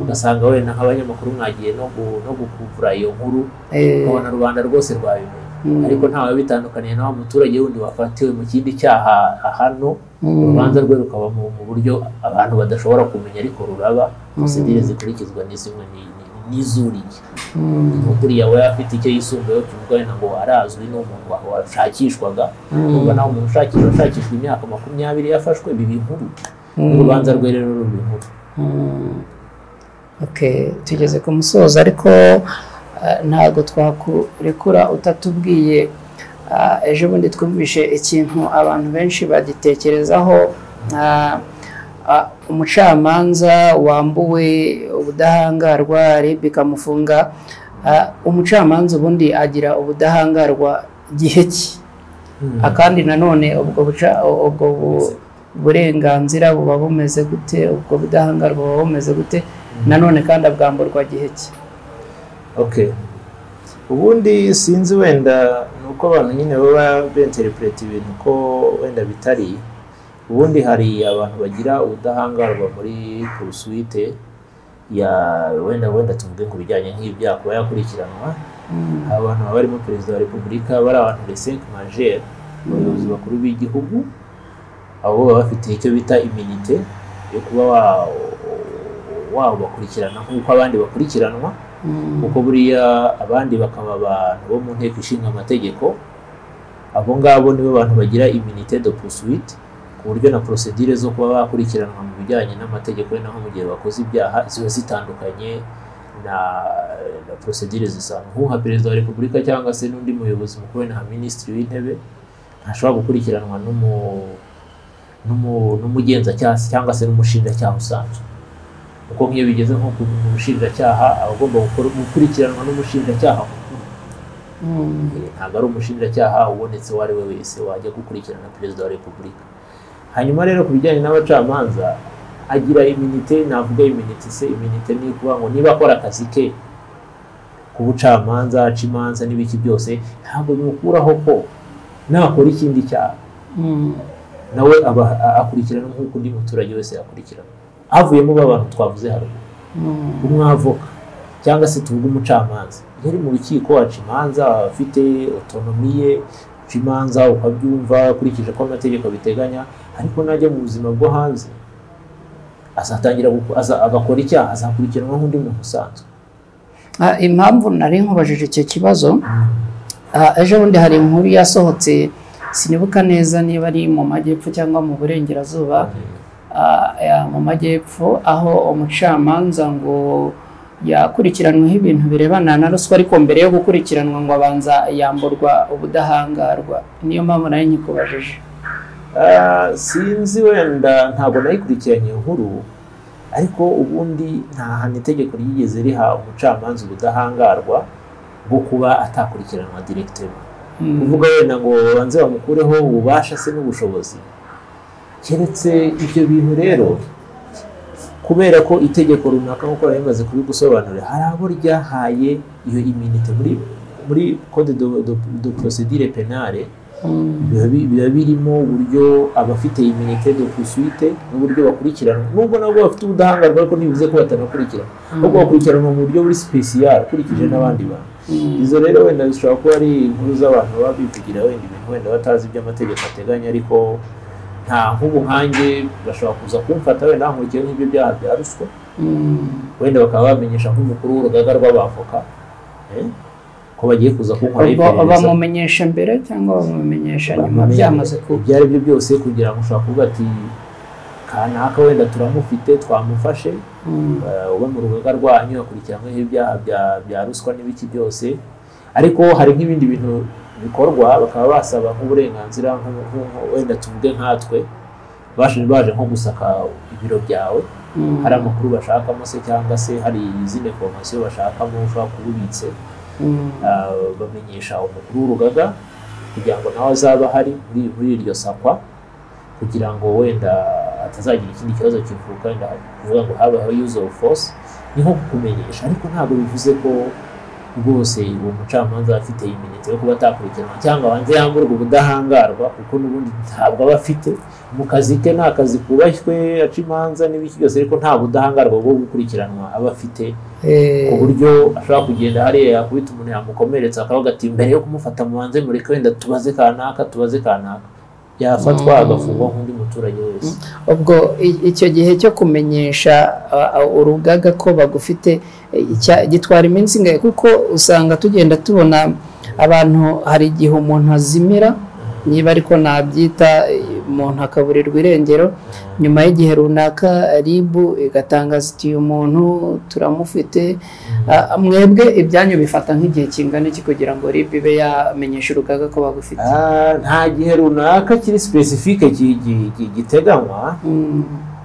ugasanga wenda nk'abanyamakuru mwagiye no gukuvura iyo nkuru ukabona rubanda rwose rwabimenye, ariko ntawe bitandukaniye naho umuturage wundi wafatiwe mu kindi cyaha hano, urubanza rwe rukaba mu buryo abantu badashobora kumenya ariko ruraba. Procedure zikurikizwa ni zimwe n'izuriye. Buriya we afite icyo yisumbuyeho kivuga ngo arazwi n'umuntu washakishwaga, ubwo nawe umuntu ushakishwa imyaka 20 yafashwe bibi inkuru, urubanza rwe rero rubi inkuru. Okay, tugeze ku musozo ariko ntago twakurekura utatubwiye. Ejo bundi twumvishe ikintu abantu benshi bagitekerezaho, umucamanza wambuwe ubudahangarwa RIB ikamufunga. Umucamanza ubundi agira ubudahangarwa gihe ki? Akandi nanone ubwo burenganzira buba bumeze gute, ubwo budahangarwa buba bumeze gute, nanone kandi abwamburwa gihe ki? Okay, ubundi sinzi wenda nuko abantu nyine baba b'interprete ibintu ko wenda bitari. Ubundi hari abantu bagira ubudahangarwa muri poursuite ya wenda tuvuge ngo bijyanye nk'ibyaha kuba yakurikiranwa. Abantu baba barimo perezida wa repubulika, bari abantu les 5 majeurs, abayobozi bakuru b'igihugu, abo baba bafite icyo bita immunité yo kuba bakurikirana nk'uko abandi bakurikiranwa, kuko buriya abandi bakaba abantu bo mu nteko ishinga amategeko. Abo ngabo nibo abantu bagira immunité de poursuite, ku buryo na procedure zo kuba bakurikiranwa mu bijyanye n'amategeko naho mu gihe bakoze ibyaha ziba zitandukanye na procedure zisanzwe. Nka perezida wa repubulika cyangwa se n'undi muyobozi mukuru na minisitiri w'intebe ntashobora gukurikiranwa n'umugenzacyaha cyangwa se n'umushinjacyaha usanzwe, kuko nk'iyo bigeze nko ku mushinjacyaha abagomba gukurikiranwa n'umushinjacyaha mukuru. Ntabwo ari umushinjacyaha ubonetse uwo ari we wese wajya gukurikirana perezida wa repubulika. Hanyuma rero ku bijyanye n'abacamanza agira immunité. Navuga immunité se, immunité ni kuvuga ngo niba akora akazi ke ku bucamanza aca imanza n'ibiki byose ntabwo bimukuraho ko nakora ikindi cyaha nawe akurikirana nk'uko undi muturage wese yakurikirana havuyemo abantu twavuze haruguru umwavoka cyangwa se tuvuga umucamanza yari mu rukiko aca imanza afite autonomy ye aca imanza ukabyumva akurikije ko amategeko biteganya ariko najya mu buzima bwo hanze azatangira agakora icyaha azakurikiranwa nk'undi muntu usanzwe. Impamvu nari nkubajije icyo kibazo ejo bundi hari inkuru yasohotse sinibuka neza niba ari mu majyepfo cyangwa mu burengerazuba mu majyepfo aho umucamanza ngo yakurikiranweho ibintu birebana na ruswa ariko mbere yo gukurikiranwa ngo abanza yamburwa ubudahangarwa niyo mpamvu nayo nkikubajije. Sinzi wenda ntabwo nayikurikiranye inkuru ariko ubundi nta hantu itegeko ryigeze riha umucamanza ubudahangarwa bwo kuba atakurikiranwa directement kuvuga wenda ngo banze bamukureho ububasha se n'ubushobozi keretse ibyo bintu rero kubera ko itegeko runaka nk'uko bamaze kubigusobanurira hari abo ryahaye iyo immunité muri code de procédure pénale biba birimo uburyo abafite immunité de poursuite n'uburyo bakurikirana nubwo nabwo bafite ubudahangarwa ariko ntibivuze ko batanakurikirana ahubwo bakurikiranwa mu buryo buri spécial ukurikije n'abandi bantu. Izo rero wenda bishobora kuba ari inkuru z'abantu baba bivugira wenda ibintu wenda batazi ibyo amategeko ateganya ariko nta nk'ubu nkanjye bashobora kuza kumfata wenda nkurikiye nk'ibyo byaha bya ruswa wenda bakaba bamenyesha nk'umukuru w'urugaga rw'abavoka ko bagiye kuza kunkora iperereza bamumenyesha mbere cyangwa bamumenyesha nyuma byamaze kuba ibyo ari byo byose kugira ngo ushobora kuvuga ati kanaka wenda turamufite twamufashe uba mu rugaga rwanyu akurikiranyweho ibyaha bya ruswa n'ibiki byose ariko hari nk'ibindi bintu bikorwa bakaba basaba nk'uburenganzira wenda tuvuge nkatwe baje nko gusaka ibiro byawe hari amakuru bashakamo se cyangwa se hari izindi information bashakamo ushobora kubibitse bamenyesha umukuru w'urugaga kugira ngo nawe azaba hari muri iryo sakwa kugira ngo wenda atazagira ikindi kibazo kivuka wenda kuvuga ngo habaho use of force niho kukumenyesha ariko ntabwo bivuze ko rwose uwo mucamanza afite iminite yo kuba atakurikiranwa cyangwa abanze yamburwa ubudahangarwa kuko n'ubundi ntabwo aba afite mu kazi ke nta kazi kubashywe aca imanza n'ibiki byose ariko nta budahangarwa bwo gukurikiranwa aba afite ku buryo ashobora kugenda hariya yakubita umuntu yamukomeretsa akavuga ati mbere yo kumufata mubanze mureke wenda tubaze kanaka yafatwa agafungwa nk'undi muturage wese. Ubwo icyo gihe cyo kumenyesha urugaga ko bagufite gitwara iminsi ingahe kuko usanga tugenda tubona abantu hari igihe umuntu azimira niba ariko nabyita umuntu akaburirwa irengero nyuma y'igihe runaka ribu igatangaza iti umuntu turamufite mwebwe ibyanyu bifata nk'igihe kingana iki kugira ngo ribu ibe yamenyesha urugaga ko bagufite? Nta gihe runaka kiri specifique giteganywa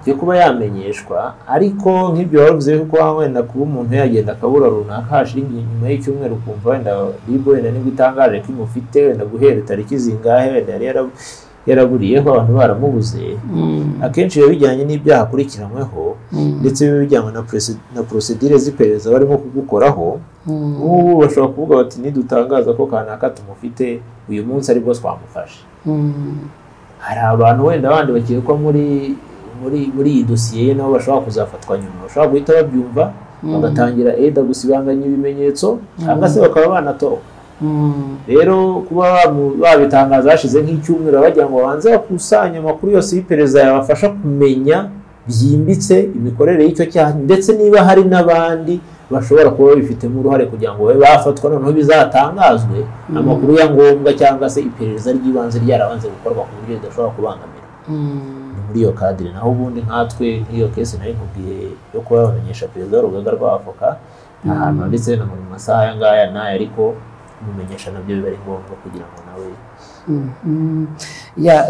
cyo kuba yamenyeshwa ariko nk'ibyo bavuze ko wenda kuba umuntu yagenda akabura runaka hashira nyuma y'icyumweru kumva wenda ribu wenda nibwo itangaje ko imufite wenda guhera itariki zingahe wenda yari yaraburiyeho abantu baramubuze akenshi biba bijyanye n'ibyaha akurikiranyweho ndetse biba bijyanye na procedure z'iperereza barimo kugukoraho ubu bashobora kuvuga bati nidutangaza ko kanaka tumufite uyu munsi aribwo twamufashe. Hari abantu wenda abandi bakekwa muri iyi dosiye ye nabo bashobora kuzafatwa nyuma bashobora guhita babyumva bagatangira gusibanganya ibimenyetso cyangwa se bakaba banatoroka. Rero kuba babitangaza hashize nk'icyumweru bagira ngo babanze bakusanye amakuru yose y'iperereza yabafasha kumenya byimbitse imikorere y'icyo cyaha ndetse niba hari n'abandi bashobora kuba babifitemo uruhare kugira ngo babe bafatwa noneho bizatangazwe amakuru ya ngombwa cyangwa se iperereza ry'ibanze ryarabanze gukorwa ku buryo ridashobora kubangamira muri iyo kadire. Naho ubundi nkatwe nk'iyo kese nari nkubwiye yo kuba bamenyesha perezida w'urugaga rw'abavoka ahantu ndetse no mu masaha aya ngaya nayo ariko kumumenyesha nabyo biba ari ngombwa kugira ngo nawe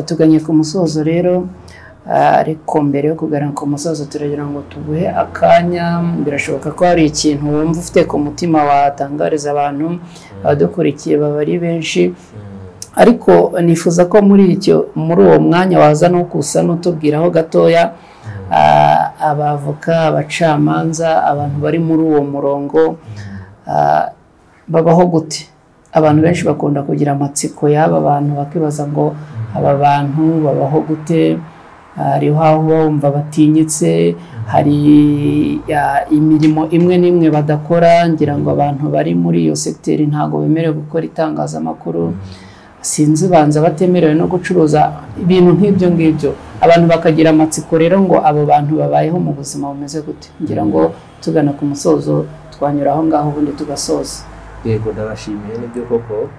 tuganye ku musozo rero ariko mbere yo kugarana ku musozo turagira ngo tuguhe akanya birashoboka ko hari ikintu wumva ufite ku mutima watangariza abantu abadukurikiye baba ari benshi ariko nifuza ko muri uwo mwanya waza no kusa n'utubwiraho gatoya abavoka abacamanza abantu bari muri uwo murongo babaho gute. Abantu benshi bakunda kugira amatsiko y'aba bantu bakibaza ngo aba bantu babaho gute, hariho aho bumva batinyitse, hari imirimo imwe n'imwe badakora. Ngira ngo abantu bari muri iyo sekiteri ntago bemerewe gukora itangazamakuru, sinzi banza batemerewe no gucuruza ibintu nk'ibyo ngibyo. Abantu bakagira amatsiko rero ngo abo bantu babayeho mu buzima bumeze gute. Ngira ngo tugana ku musozo twanyura aho ngaho ubundi tugasoza. Yego, ndabashimiye nibyo koko.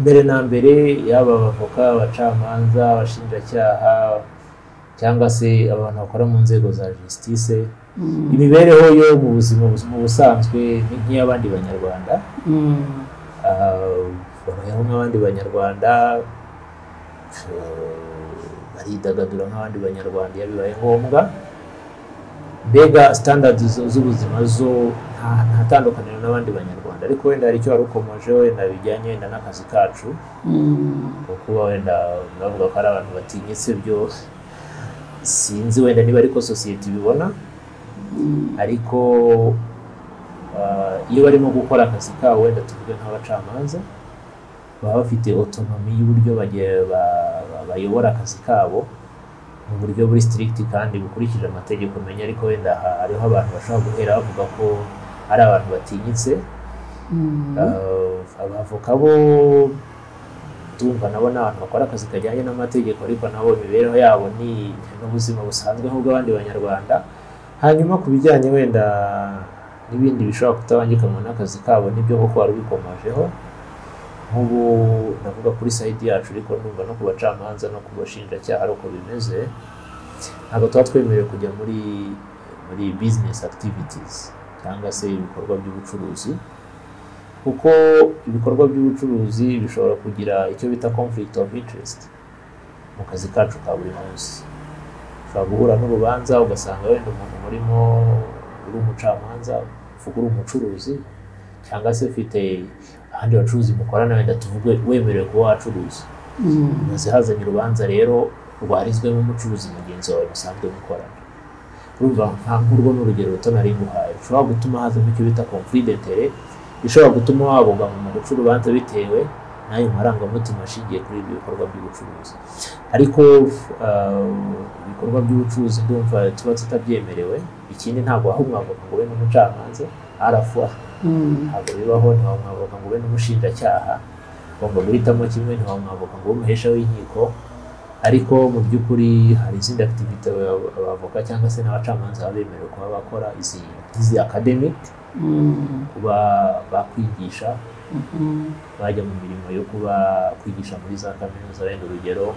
Mbere na mbere yaba abavoka, abacamanza, abashinjacyaha cyangwa se abantu bakora mu nzego za justice, imibereho yo mu buzima busanzwe ni nk'iy'abandi banyarwanda. Babayeho nk'abandi banyarwanda, baridagadura nk'abandi banyarwanda iyo bibaye ngombwa. Mbega standard z'ubuzima zo nta tandukaniro n'abandi banyarwanda, ariko wenda hari icyo wari ukomoje wenda bijyanye wenda n'akazi kacu, kuba wenda bavuga ko ari abantu batinyitse, byo sinzi wenda niba ariko sosiyete ibibona, ariko iyo barimo gukora akazi kabo wenda tuvuge nk'abacamanza, baba bafite autonomy y'uburyo bayobora akazi kabo mu buryo buri strict kandi bukurikije amategeko menya, ariko wenda hariho abantu bashobora guhera bavuga ko ari abantu batinyitse. Abavoka bo tumva nabo n'abantu bakora akazi kajyanye n'amategeko, ariko nabo imibereho yabo ni n'ubuzima busanzwe nk'ubw'abandi banyarwanda. Hanyuma ku bijyanye wenda n'ibindi bishobora kutabangikanywa n'akazi kabo, nibyo koko wari ubikomojeho. Nk'ubu ndavuga kuri side yacu, ariko ndumva no ku bacamanza no ku bashinjacyaha ari uko bimeze. Ntabwo tuba twemerewe kujya muri business activities cyangwa se ibikorwa by'ubucuruzi, kuko ibikorwa by'ubucuruzi bishobora kugira icyo bita conflict of interest mu kazi kacu ka buri munsi. Ushobora guhura n'urubanza ugasanga wenda umuntu murimo uri umucamanza uvuga uri umucuruzi, cyangwa se ufite ahandi bacuruzi mukorana wenda tuvuge wemerewe kuba wacuruza. Maze hazanye urubanza rero rwarizwemo umucuruzi mugenzi wawe musanzwe mukorana. Urumva nk'urwo n'urugero ruto nari nguhaye, ushobora gutuma haza nk'icyo bita conflit d'intérêt, bishobora gutuma wabogama mu guca urubanza bitewe n'ayo marangamutima ashingiye kuri ibi bikorwa by'ubucuruzi. Ariko ibikorwa by'ubucuruzi ndumva tuba tutabyemerewe. Ikindi ntabwo aho umwavoka ngo ube n'umucamanza arafuha, ntabwo bibaho. Ntiwamwavoka ngo ube n'umushinjacyaha, ugomba guhitamo kimwe. Ntiwamwavoka ngo ube umuhesha w'inkiko. Ariko mu by'ukuri hari izindi activity abavoka cyangwa se n'abacamanza baba bemerewe kuba bakora, izi academic, kuba bakwigisha, bajya mu mirimo yo kuba kwigisha muri za kaminuza. Wenda urugero,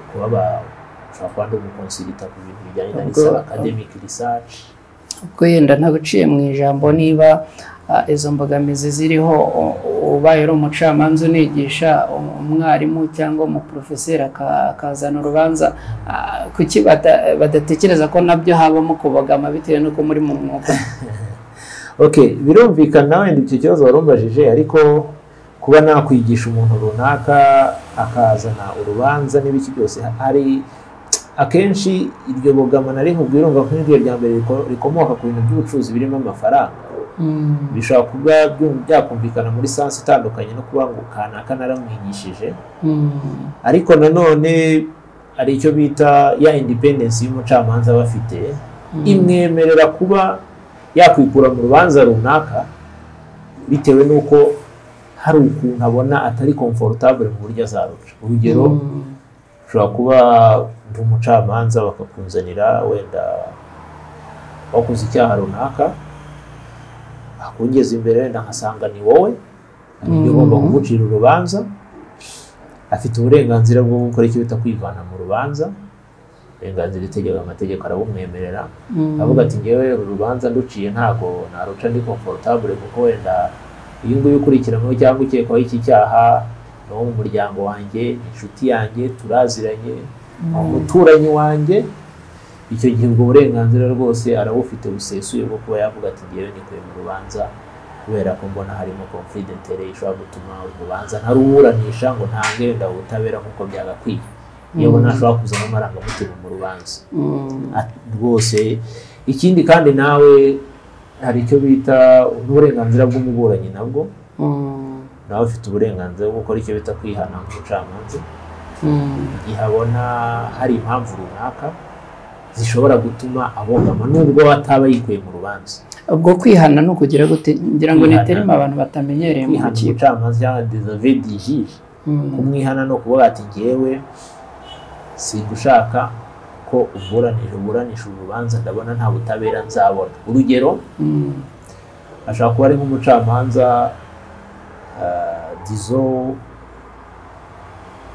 kuba bashobora kuba ndi umukonsilita ku bintu bijyanye na academic research. Ubwo yenda ntaguciye mu ijambo, niba izo mbogamizi ziriho, ubaye ari umucamanza unigisha, umwarimu cyangwa umuprofeseri akazana urubanza, kuki badatekereza ko nabyo habamo kubogama bitewe n'uko muri mu mwuga? Okay, birumvikana wenda icyo kibazo warumbajije, ariko kuba nakwigisha umuntu runaka akazana urubanza n'ibiki byose, hari akenshi iryo bogama nari nkubwirunga nk'iryo rya mbere rikomoka ku bintu by'ubucuruzi birimo amafaranga. Bishobora kuba byakumvikana muri sansi itandukanye no kuba ngo kanaka naramwigishije, ariko nanone hari icyo bita ya independence y'umucamanza bafite, imwemerera kuba yakwikura mu rubanza runaka bitewe n'uko hari ukuntu abona atari comfortable mu buryo azaruca. Urugero, ushobora kuba ndi umucamanza bakakunzanira wenda wakoze icyaha runaka, akungeza imbere wenda nkasanga ni wowe, niyo ugomba kugucira urubanza. Afite uburenganzira bwo gukora icyo bita kwivana mu rubanza, uburenganzira itegeko amategeko arabumwemerera. Avuga ati ngewe uru rubanza nduciye ntago naruca ndi comfortable, kuko wenda uyu nguyu ukurikiranyweho cyangwa ukekwaho iki cyaha no mu muryango wanjye, inshuti yanjye, turaziranye, umuturanyi wanjye. Icyo gihe ubwo burenganzira rwose arabufite busesuye bwo kuba yavuga ati ngewe nikuye mu rubanza kubera ko mbona harimo conflit d'intérêt ishobora gutuma urubanza ntaruburanisha ngo ntange wenda ubutabera nk'uko byagakwiye. Yewe ntashobora kuzana amarangamutima mu rubanza rwose. Ikindi kandi nawe hari icyo bita n'uburenganzira bw'umuburanyi nabwo nawe ufite uburenganzira bwo gukora icyo bita kwihana nk'umucamanza igihe abona hari impamvu runaka zishobora gutuma abogama nubwo ataba yikuye mu rubanza. Ubwo kwihana no kugira gute ngira ngo ni terima abantu batamenyereye mu rukiko. Umucamanza cyangwa desavé du juge kumwihana no kuvuga ati ngewe singushaka ko uburanisha urubanza ndabona nta butabera nzabona. Urugero ashaka kuba ari nk'umucamanza dizo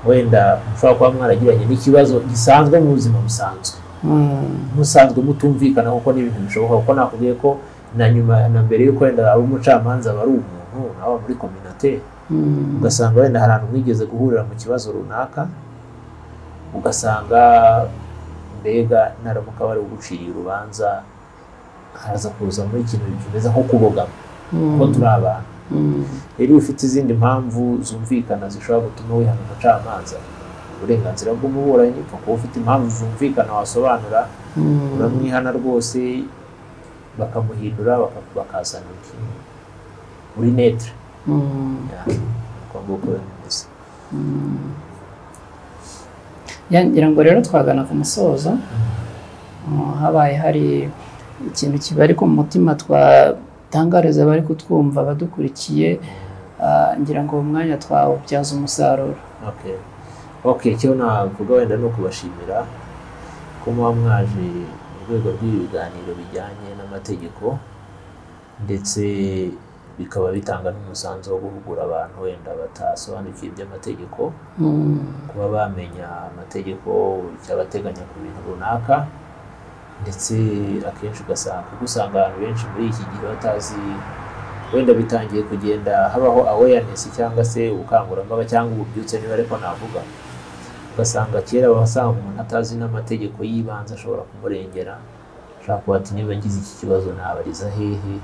wenda mushobora kuba mwaragiranye n'ikibazo gisanzwe mu buzima busanzwe musanzwe mutumvikana kuko n'ibintu bishoboka kuko nakubwiye ko na nyuma na mbere yuko wenda abo umucamanza bari umuntu nawe muri communauté ugasanga wenda hari ahantu mwigeze guhurira mu kibazo runaka ugasanga mbega naramuka bari gucira urubanza haza kuza muri ikintu kimeze nko kubogama ko turi abantu rero ufite izindi mpamvu zumvikana zishobora gutuma wihana umucamanza uburenganzira bw'umuburanyi kuko ufite impamvu zumvikana wasobanura uramwihana rwose bakamuhindura bakazana uri netre ngira ngo rero twagana ku musozo habaye hari ikintu kibari ku mutima twatangariza bari kutwumva badukurikiye ngira ngo umwanya twawubyaza umusaruro. Okay, cyo navuga wenda no kubashimira ko muba mwaje mu rwego rw'ibiganiro bijyanye n'amategeko ndetse bikaba bitanga n'umusanzu wo guhugura abantu wenda batasobanukiwe iby'amategeko kuba bamenya amategeko cyabateganya ku bintu runaka ndetse akenshi ugasanga abantu benshi muri iki gihe batazi wenda bitangiye kugenda habaho awareness cyangwa se ubukangurambaga cyangwa ububyutse niba ariko navuga ugasanga kera wasanga umuntu atazi n'amategeko y'ibanze ashobora kumurengera ashaka kuba ati niba ngize iki kibazo nabariza hehe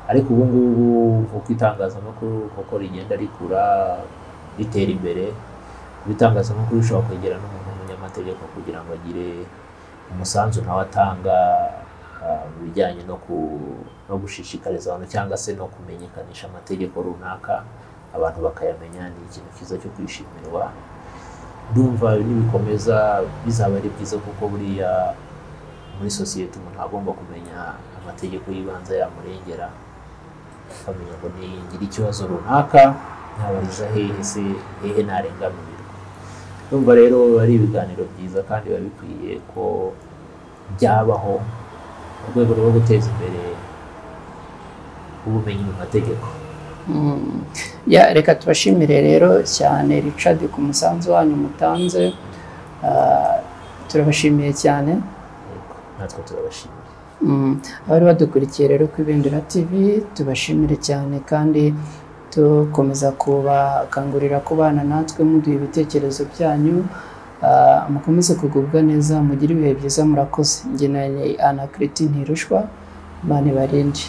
ariko ubu ngubu uko itangazamakuru kuko rigenda rikura ritera imbere ibitangazamakuru bishobora kwegera n'umuntu w'umunyamategeko kugira ngo agire umusanzu nawe atanga mu bijyanye no gushishikariza abantu cyangwa se no kumenyekanisha amategeko runaka abantu bakayamenya ni ikintu cyiza cyo kwishimirwa. Ndumva nibikomeza bizaba ari byiza kuko buriya muri sosiyete umuntu agomba kumenya amategeko y'ibanze yamurengera akamenya ngo ngira ikibazo runaka ntabariza hehe narenganurwa. Ndumva rero ari ibiganiro byiza kandi biba bikwiye ko byabaho mu rwego rwo guteza imbere ubumenyi mu mategeko. Reka tubashimire rero cyane Richard ku musanzu wanyu mutanze turabashimiye cyane natwe turabashimiye abari badukurikiye rero ku Ibendera TV tubashimire cyane kandi tukomeza kubakangurira kubana natwe muduha ibitekerezo byanyu mukomeze kugubwa neza mugire ibihe byiza murakoze. Njye na Anaclet Ntirushwa Imana ibarinde.